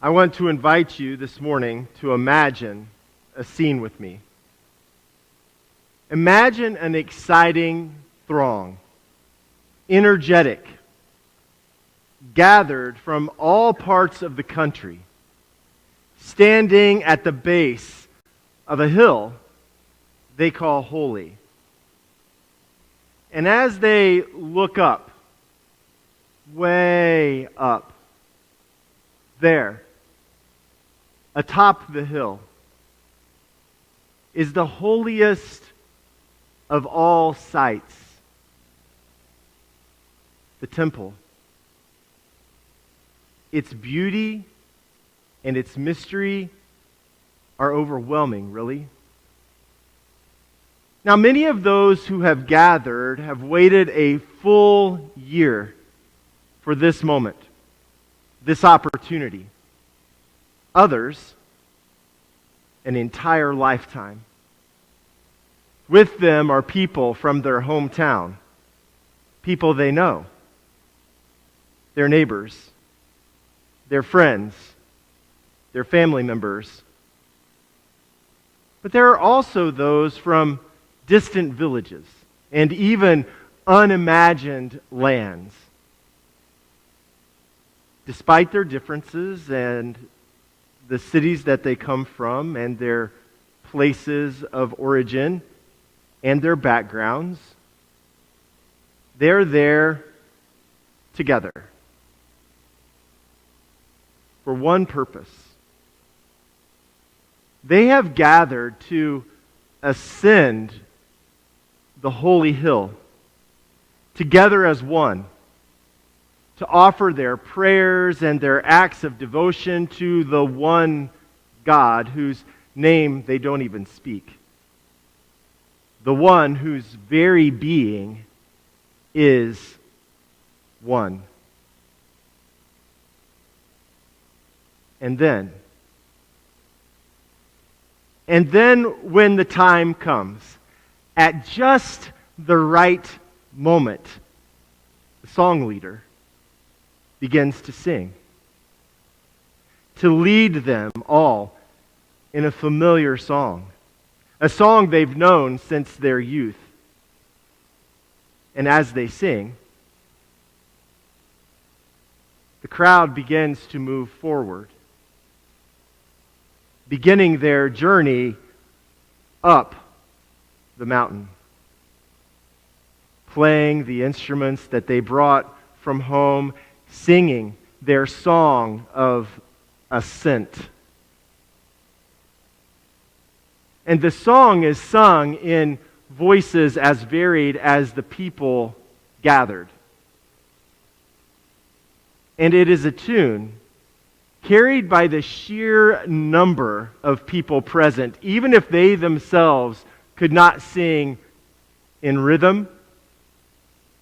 I want to invite you this morning to imagine a scene with me. Imagine an exciting throng, energetic, gathered from all parts of the country, standing at the base of a hill they call holy. And as they look up, way up, there, atop the hill, is the holiest of all sights, the temple. Its beauty and its mystery are overwhelming, really. Now, many of those who have gathered have waited a full year for this moment, this opportunity. Others, an entire lifetime. With them are people from their hometown, people they know, their neighbors, their friends, their family members. But there are also those from distant villages and even unimagined lands. Despite their differences and the cities that they come from and their places of origin and their backgrounds, they're there together for one purpose. They have gathered to ascend the holy hill together as one, to offer their prayers and their acts of devotion to the one God whose name they don't even speak, the one whose very being is one. And then when the time comes, at just the right moment, the song leader begins to sing, to lead them all in a familiar song, a song they've known since their youth. And as they sing, the crowd begins to move forward, beginning their journey up the mountain, playing the instruments that they brought from home, singing their song of ascent. And the song is sung in voices as varied as the people gathered. And it is a tune carried by the sheer number of people present, even if they themselves could not sing in rhythm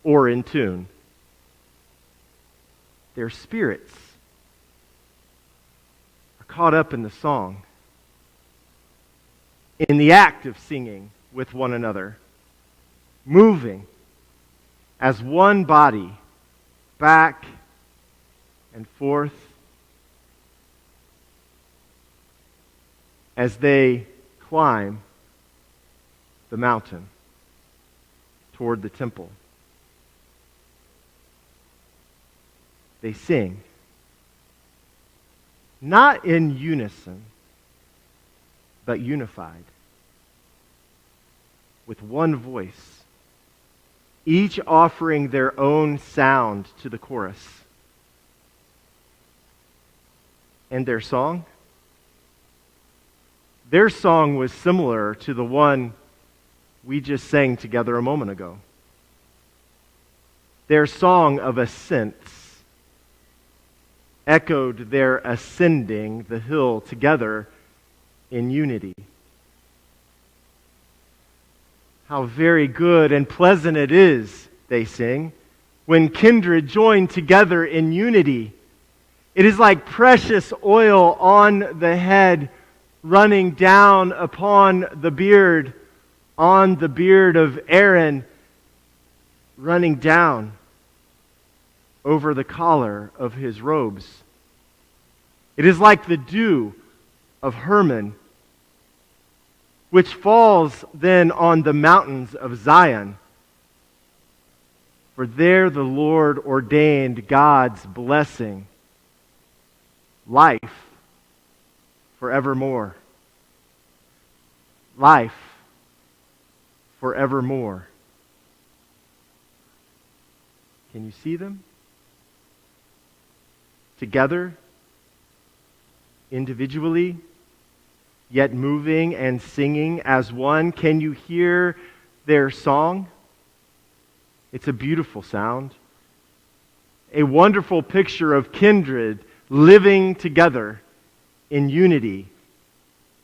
or in tune. Their spirits are caught up in the song, in the act of singing with one another, moving as one body back and forth as they climb the mountain toward the temple. They sing, not in unison, but unified, with one voice, each offering their own sound to the chorus. And their song? Their song was similar to the one we just sang together a moment ago. Their song of ascent echoed their ascending the hill together in unity. How very good and pleasant it is, they sing, when kindred join together in unity. It is like precious oil on the head, running down upon the beard, on the beard of Aaron, running down over the collar of his robes. It is like the dew of Hermon, which falls then on the mountains of Zion. For there the Lord ordained God's blessing, life forevermore. Life forevermore. Can you see them? Together, individually, yet moving and singing as one. Can you hear their song? It's a beautiful sound. A wonderful picture of kindred living together in unity.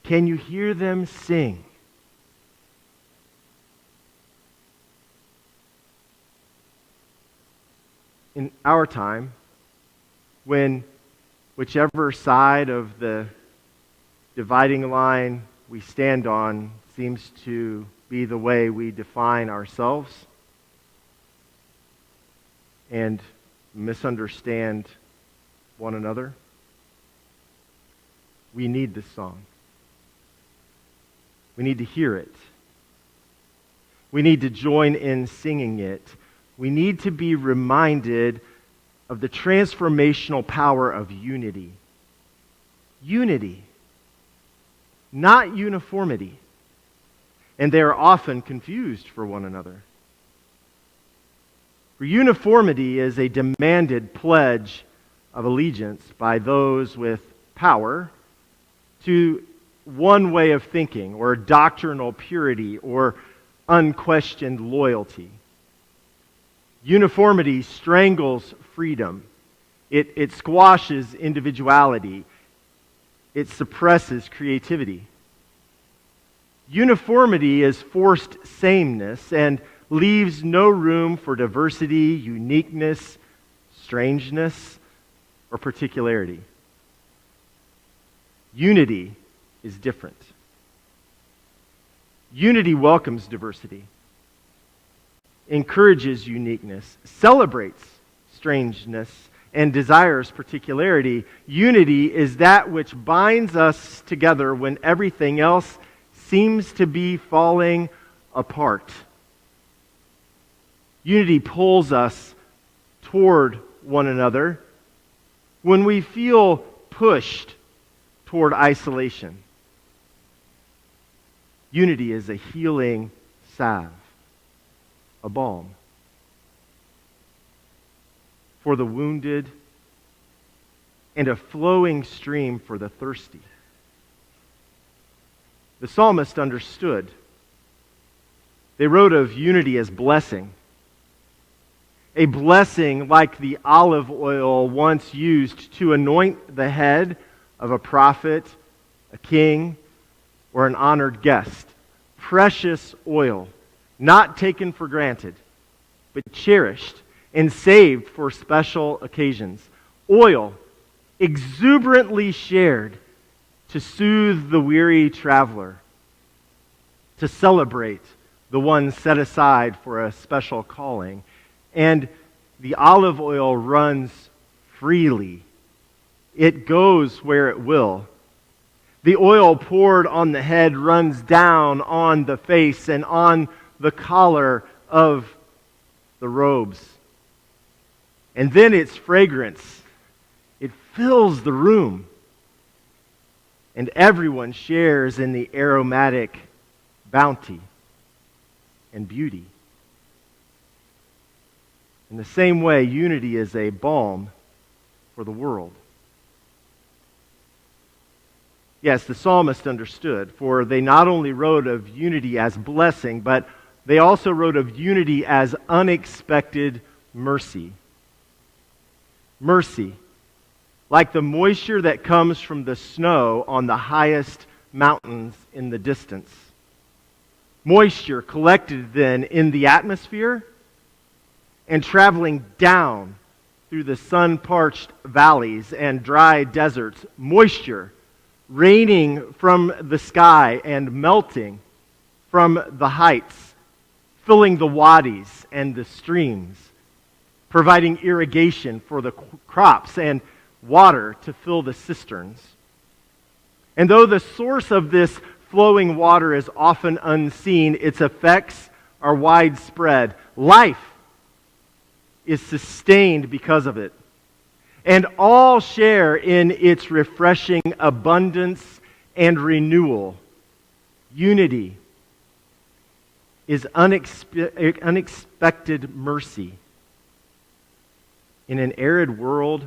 Can you hear them sing? In our time, when whichever side of the dividing line we stand on seems to be the way we define ourselves and misunderstand one another, we need this song. We need to hear it. We need to join in singing it. We need to be reminded of the transformational power of unity. Unity, not uniformity. And they are often confused for one another. For uniformity is a demanded pledge of allegiance by those with power to one way of thinking, or doctrinal purity, or unquestioned loyalty. Uniformity strangles freedom. It squashes individuality. It suppresses creativity. Uniformity is forced sameness and leaves no room for diversity, uniqueness, strangeness, or particularity. Unity is different. Unity welcomes diversity, encourages uniqueness, celebrates strangeness, and desires particularity. Unity is that which binds us together when everything else seems to be falling apart. Unity pulls us toward one another when we feel pushed toward isolation. Unity is a healing salve, a balm for the wounded and a flowing stream for the thirsty. The psalmist understood. They wrote of unity as blessing. A blessing like the olive oil once used to anoint the head of a prophet, a king, or an honored guest. Precious oil, not taken for granted, but cherished and saved for special occasions. Oil, exuberantly shared to soothe the weary traveler, to celebrate the one set aside for a special calling. And the olive oil runs freely. It goes where it will. The oil poured on the head runs down on the face and on the collar of the robes. And then its fragrance, it fills the room. And everyone shares in the aromatic bounty and beauty. In the same way, unity is a balm for the world. Yes, the psalmist understood, for they not only wrote of unity as blessing, but they also wrote of unity as unexpected mercy. Mercy, like the moisture that comes from the snow on the highest mountains in the distance. Moisture collected then in the atmosphere and traveling down through the sun-parched valleys and dry deserts. Moisture raining from the sky and melting from the heights, filling the wadis and the streams, providing irrigation for the crops and water to fill the cisterns. And though the source of this flowing water is often unseen, its effects are widespread. Life is sustained because of it. And all share in its refreshing abundance and renewal. Unity is unexpected mercy in an arid world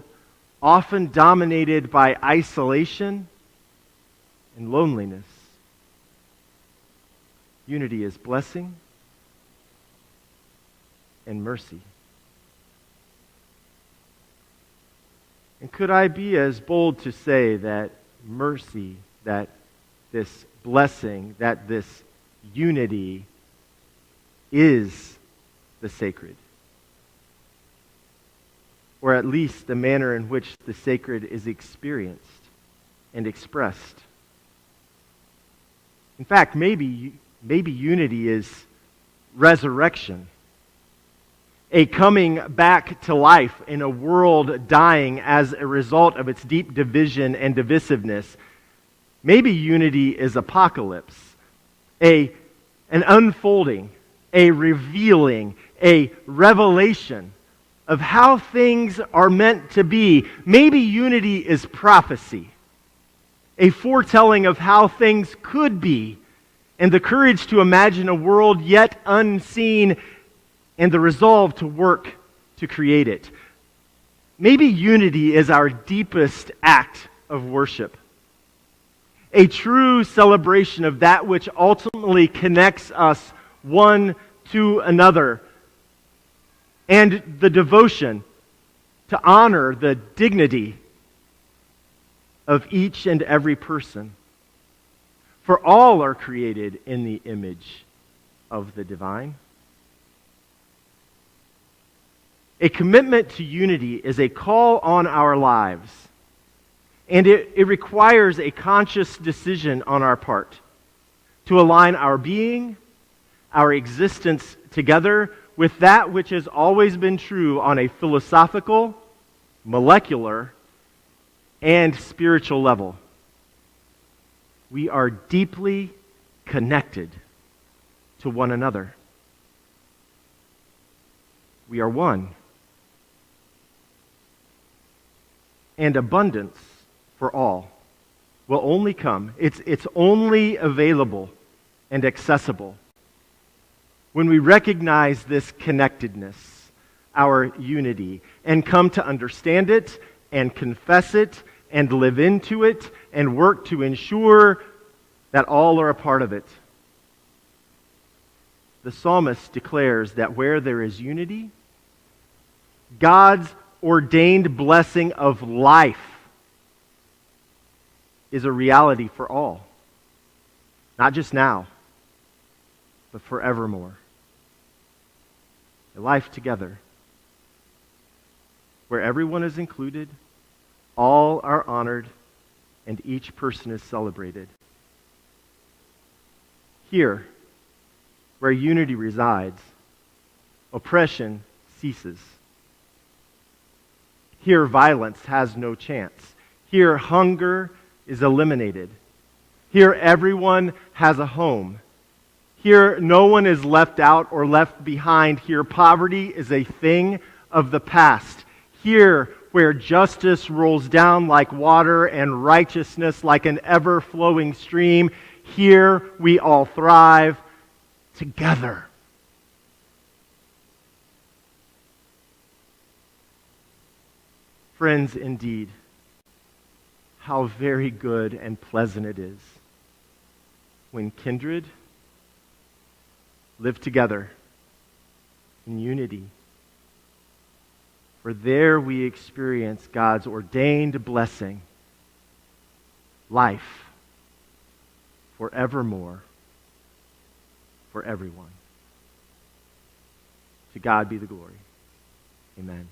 often dominated by isolation and loneliness. Unity is blessing and mercy. And could I be as bold to say that mercy, that this blessing, that this unity is the sacred? Or at least the manner in which the sacred is experienced and expressed. In fact, maybe unity is resurrection. A coming back to life in a world dying as a result of its deep division and divisiveness. Maybe unity is apocalypse. An unfolding, a revealing, a revelation of how things are meant to be. Maybe unity is prophecy, a foretelling of how things could be, and the courage to imagine a world yet unseen and the resolve to work to create it. Maybe unity is our deepest act of worship, a true celebration of that which ultimately connects us one to another, and the devotion to honor the dignity of each and every person. For all are created in the image of the divine. A commitment to unity is a call on our lives, and it requires a conscious decision on our part to align our being, our existence together with that which has always been true on a philosophical, molecular, and spiritual level. We are deeply connected to one another. We are one. And abundance for all will only come. It's only available and accessible when we recognize this connectedness, our unity, and come to understand it and confess it and live into it and work to ensure that all are a part of it. The psalmist declares that where there is unity, God's ordained blessing of life is a reality for all. Not just now, but forevermore. A life together where everyone is included, all are honored, and each person is celebrated. Here, where unity resides, oppression ceases. Here, violence has no chance. Here, hunger is eliminated. Here, everyone has a home. Here, no one is left out or left behind. Here, poverty is a thing of the past. Here, where justice rolls down like water and righteousness like an ever-flowing stream, here we all thrive together. Friends, indeed, how very good and pleasant it is when kindred live together in unity. For there we experience God's ordained blessing, life forevermore for everyone. To God be the glory. Amen.